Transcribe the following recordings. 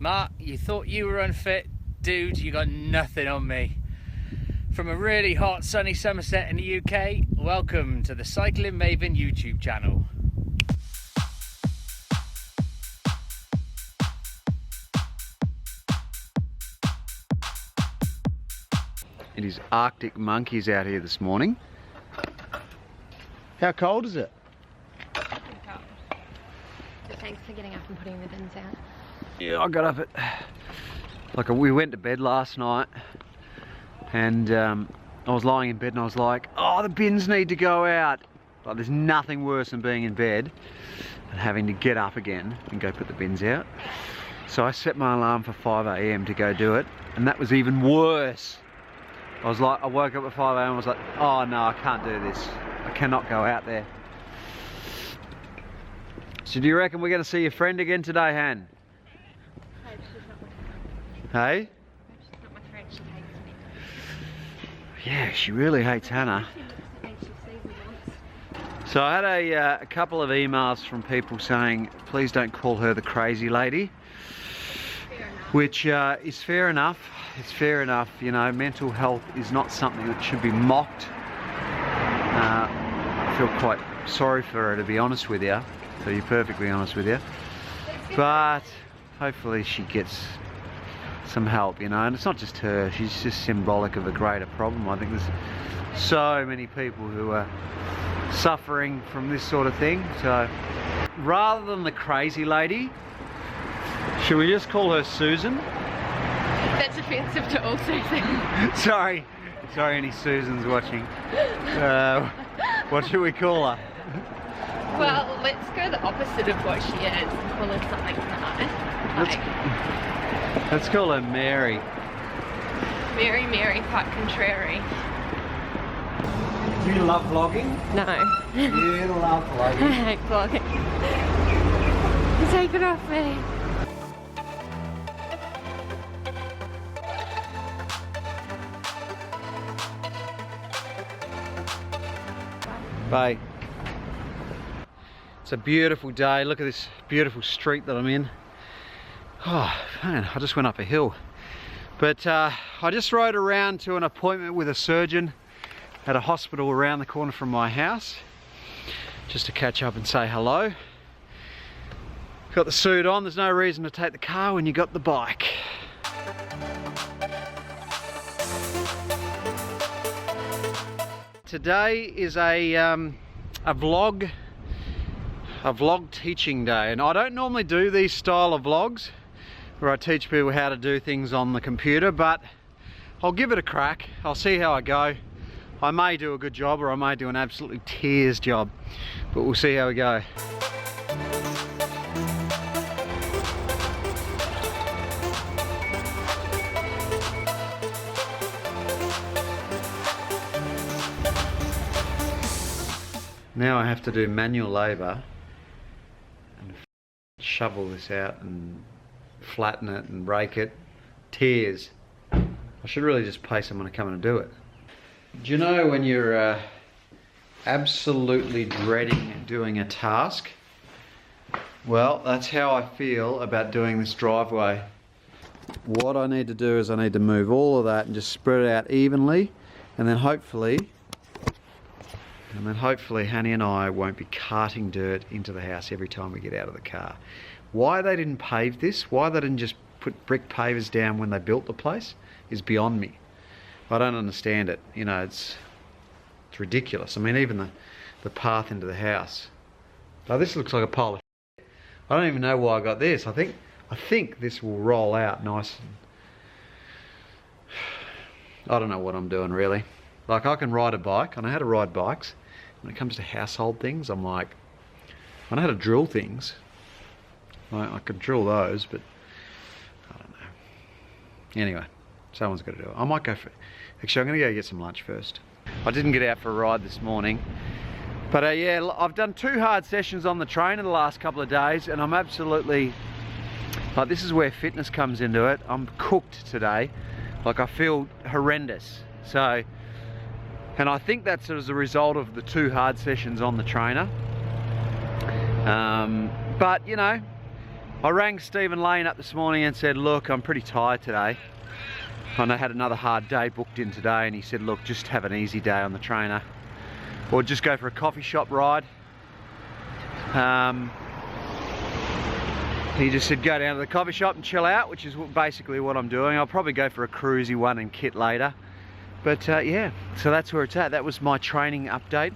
Mark, you thought you were unfit? Dude, you got nothing on me. From a really hot sunny Somerset in the UK, welcome to the Cycling Maven YouTube channel. It is Arctic monkeys out here this morning. How cold is it? Cold. So thanks for getting up and putting the bins out. Yeah, I got up at, we went to bed last night and I was lying in bed and I was like, oh, the bins need to go out. Like, there's nothing worse than being in bed and having to get up again and go put the bins out. So I set my alarm for 5 AM to go do it, and that was even worse. I woke up at 5 AM and was like, oh no, I can't do this. I cannot go out there. So do you reckon we're going to see your friend again today, Han? Hey? She's not my friend, she hates me. Yeah, she really hates Hannah. So I had a couple of emails from people saying, please don't call her the crazy lady. Which is fair enough. It's fair enough, you know, mental health is not something that should be mocked. I feel quite sorry for her, to be honest with you, to be perfectly honest with you. But hopefully she gets some help, you know, and it's not just her, she's just symbolic of a greater problem. I think there's so many people who are suffering from this sort of thing. So rather than the crazy lady, should we just call her Susan? That's offensive to all Susan. Sorry any Susans watching. What should we call her? Well, let's go the opposite of what she is and call her something nice. Let's call her Mary. Mary, quite contrary. Do you love vlogging? No. You love vlogging. I hate vlogging. Take it off me. Bye. It's a beautiful day. Look at this beautiful street that I'm in. Oh man, I just went up a hill. But I just rode around to an appointment with a surgeon at a hospital around the corner from my house, just to catch up and say hello. Got the suit on, there's no reason to take the car when you got the bike. Today is a vlog teaching day, and I don't normally do these style of vlogs where I teach people how to do things on the computer, but I'll give it a crack. I'll see how I go. I may do a good job or I may do an absolutely tears job, but we'll see how we go. Now I have to do manual labour and shovel this out and flatten it and rake it. Tears. I should really just pay someone to come in and do it. Do you know when you're absolutely dreading doing a task? Well, that's how I feel about doing this driveway. What I need to do is I need to move all of that and just spread it out evenly, and then hopefully Hanny and I won't be carting dirt into the house every time we get out of the car. Why they didn't pave this, why they didn't just put brick pavers down when they built the place, is beyond me. I don't understand it. You know, it's ridiculous. I mean, even the path into the house. Oh, this looks like a pile of shit. I don't even know why I got this. I think this will roll out nice. I don't know what I'm doing really. Like, I can ride a bike. I know how to ride bikes. When it comes to household things, I'm like, I know how to drill things. I could drill those, but I don't know. Anyway, someone's got to do it. I might go for it. Actually, I'm going to go get some lunch first. I didn't get out for a ride this morning. But yeah, I've done 2 hard sessions on the train in the last couple of days, and I'm absolutely, like, this is where fitness comes into it. I'm cooked today. Like, I feel horrendous. So, and I think that's as a result of the 2 hard sessions on the trainer. But you know, I rang Stephen Lane up this morning and said, look, I'm pretty tired today. I had another hard day booked in today, and he said, look, just have an easy day on the trainer, or just go for a coffee shop ride. He just said go down to the coffee shop and chill out, which is basically what I'm doing. I'll probably go for a cruisy one and kit later. But yeah, so that's where it's at. That was my training update.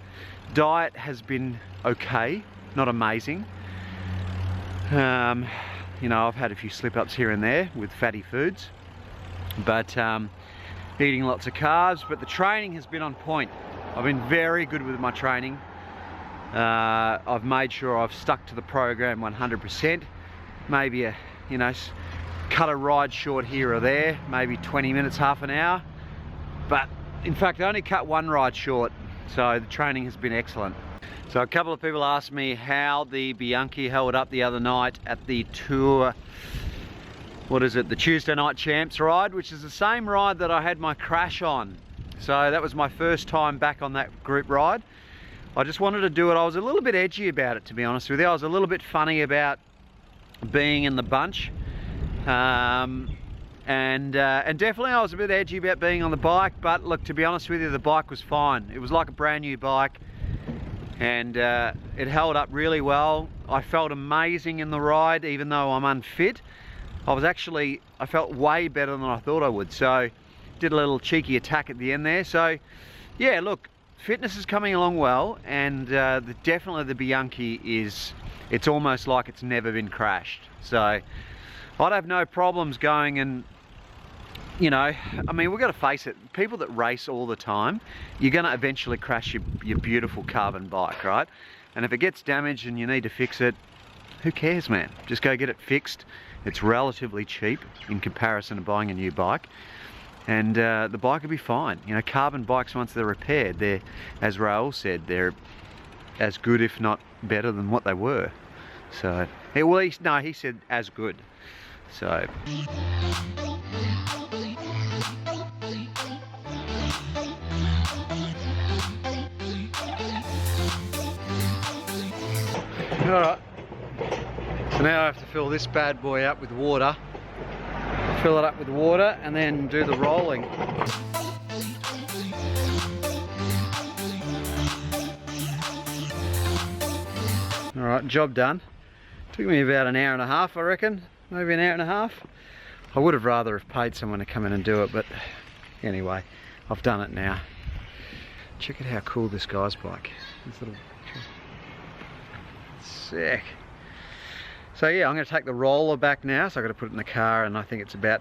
Diet has been okay, not amazing. You know, I've had a few slip-ups here and there with fatty foods, but eating lots of carbs, but the training has been on point. I've been very good with my training. I've made sure I've stuck to the program 100%. Maybe you know, cut a ride short here or there, maybe 20 minutes, half an hour. But in fact, I only cut one ride short, so the training has been excellent. So a couple of people asked me how the Bianchi held up the other night at the tour, what is it, the Tuesday Night Champs ride, which is the same ride that I had my crash on. So that was my first time back on that group ride. I just wanted to do it. I was a little bit edgy about it, to be honest with you. I was a little bit funny about being in the bunch. And definitely I was a bit edgy about being on the bike, but look, to be honest with you, the bike was fine. It was like a brand new bike, and it held up really well. I felt amazing in the ride, even though I'm unfit. I felt way better than I thought I would, so did a little cheeky attack at the end there. So yeah, look, fitness is coming along well, and definitely the Bianchi it's almost like it's never been crashed. So I'd have no problems going, and you know, I mean, we've got to face it, people that race all the time, you're going to eventually crash your beautiful carbon bike, right? And if it gets damaged and you need to fix it, who cares, man? Just go get it fixed. It's relatively cheap in comparison to buying a new bike, and the bike will be fine. You know, carbon bikes, once they're repaired, they're, as Raoul said, they're as good, if not better, than what they were. So, well, he said as good. So. Alright, so now I have to fill this bad boy up with water. Fill it up with water and then do the rolling. Alright, job done. Took me about an hour and a half, I reckon. Maybe an hour and a half. I would have rather have paid someone to come in and do it, but anyway, I've done it now. Check out how cool this guy's bike. This little... Sick. So yeah, I'm going to take the roller back now, so I've got to put it in the car, and I think it's about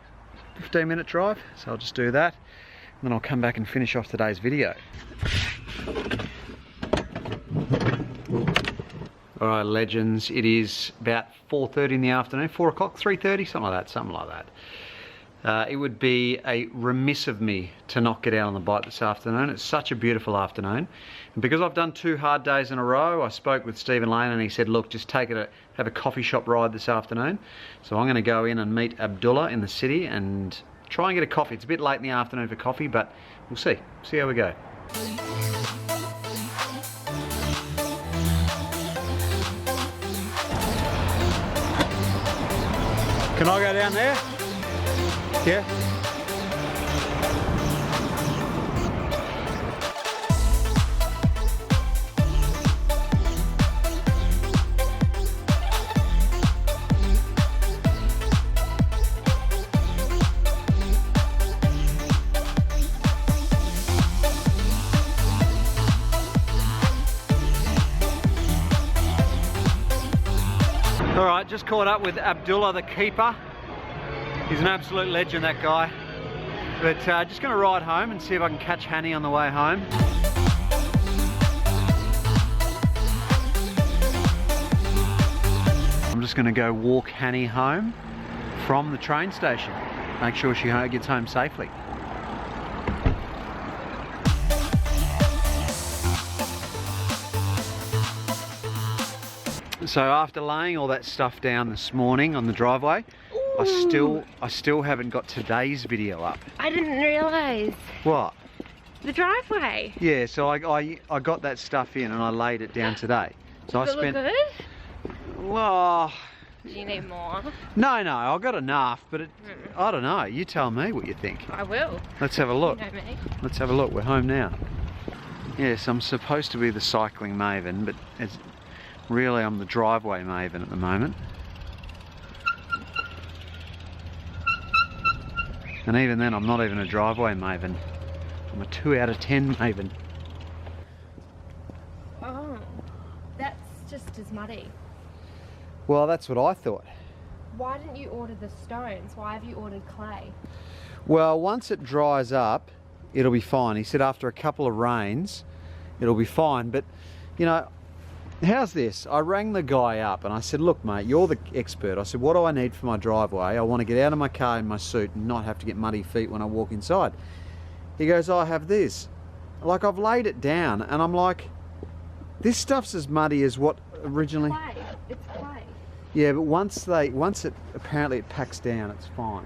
a 15-minute drive, so I'll just do that, and then I'll come back and finish off today's video. Alright legends, it is about 4:30 in the afternoon, 4 o'clock, 3:30, something like that. It would be a remiss of me to not get out on the bike this afternoon. It's such a beautiful afternoon. And because I've done 2 hard days in a row, I spoke with Stephen Lane and he said, look, just have a coffee shop ride this afternoon. So I'm going to go in and meet Abdullah in the city and try and get a coffee. It's a bit late in the afternoon for coffee, but we'll see. See how we go. Can I go down there? Yeah. Alright, just caught up with Abdullah, the keeper. He's an absolute legend, that guy. But just going to ride home and see if I can catch Hanny on the way home. I'm just going to go walk Hanny home from the train station. Make sure she gets home safely. So after laying all that stuff down this morning on the driveway, I still haven't got today's video up. I didn't realise. What? The driveway. Yeah, so I got that stuff in and I laid it down today. So Does it look good? Well, Do you need more? No, I've got enough, but I don't know. You tell me what you think. I will. Let's have a look. You know me. Let's have a look. We're home now. Yes, I'm supposed to be the cycling Maven, but really I'm the driveway Maven at the moment. And even then, I'm not even a driveway Maven. I'm a 2 out of 10 Maven. Oh, that's just as muddy. Well, that's what I thought. Why didn't you order the stones? Why have you ordered clay? Well, once it dries up, it'll be fine. He said after a couple of rains, it'll be fine. But, you know, how's this? I rang the guy up and I said, look, mate, you're the expert. I said, what do I need for my driveway? I want to get out of my car in my suit and not have to get muddy feet when I walk inside. He goes, I have this. Like, I've laid it down and I'm like, this stuff's as muddy as what originally... Clay. It's clay. Yeah, but once apparently it packs down, it's fine.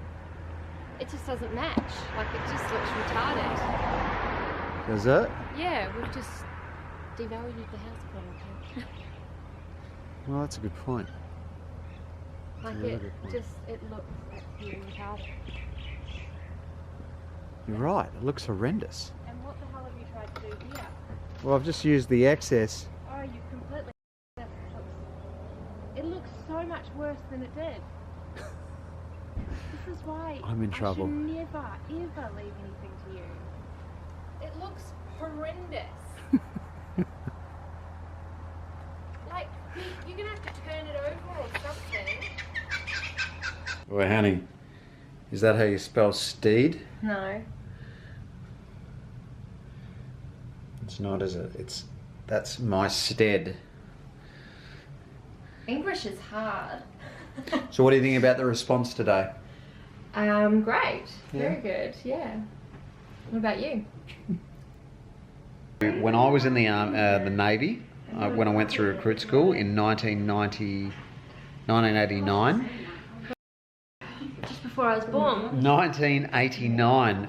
It just doesn't match. Like, it just looks retarded. Does it? Yeah, we've just devalued the house probably. Well, that's a good point. Like, it looks absolutely retarded. You're right, it looks horrendous. And what the hell have you tried to do here? Well, I've just used the excess. Oh, you completely... It looks so much worse than it did. This is why I'm in trouble. I should never, ever leave anything to you. It looks horrendous. Like, you're going to have to turn it over or something. Well, honey, is that how you spell steed? No. It's not, is it? That's my stead. English is hard. So what do you think about the response today? Great. Yeah. Very good, yeah. What about you? When I was in the Navy, when I went through recruit school in 1989. Just before I was born. 1989.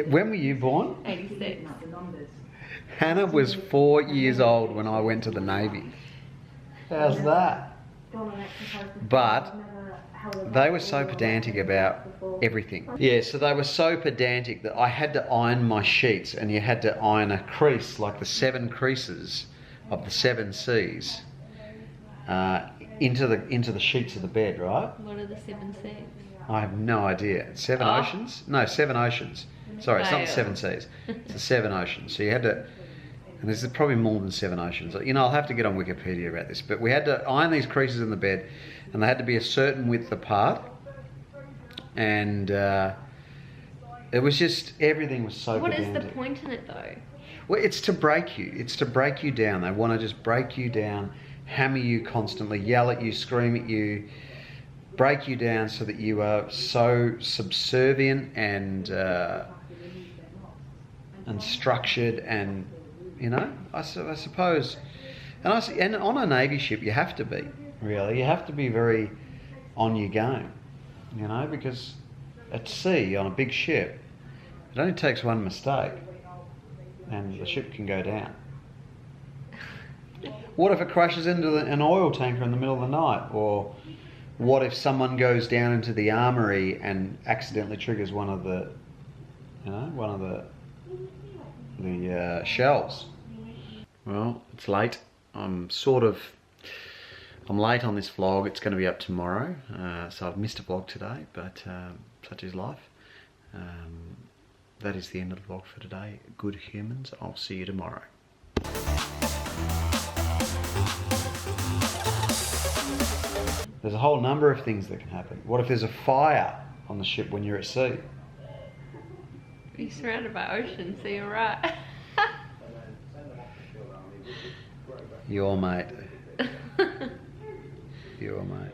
When were you born? 86. Hannah was 4 years old when I went to the Navy. How's that? But they were so pedantic about everything. Yeah, so they were so pedantic that I had to iron my sheets, and you had to iron a crease, like the 7 creases of the 7 seas, into the sheets of the bed, right? What are the 7 seas? I have no idea. 7 oceans? No, 7 oceans. Sorry, it's not the 7 seas. It's the 7 oceans. So you had to... And there's probably more than 7 oceans. You know, I'll have to get on Wikipedia about this. But we had to iron these creases in the bed, and they had to be a certain width apart. And it was just, everything was so pedantic. What is the point in it, though? Well, it's to break you. It's to break you down. They want to just break you down, hammer you constantly, yell at you, scream at you, break you down so that you are so subservient and structured, and you know, I suppose, and on a Navy ship you have to be, really, you have to be very on your game, you know, because at sea on a big ship it only takes one mistake and the ship can go down. What if it crashes into an oil tanker in the middle of the night? Or what if someone goes down into the armory and accidentally triggers one of the shells? Well, it's late. I'm late on this vlog. It's going to be up tomorrow, so I've missed a vlog today, but such is life. That is the end of the vlog for today. Good humans, I'll see you tomorrow. There's a whole number of things that can happen. What if there's a fire on the ship when you're at sea? You're surrounded by ocean, so you're right. Your mate. Your mate.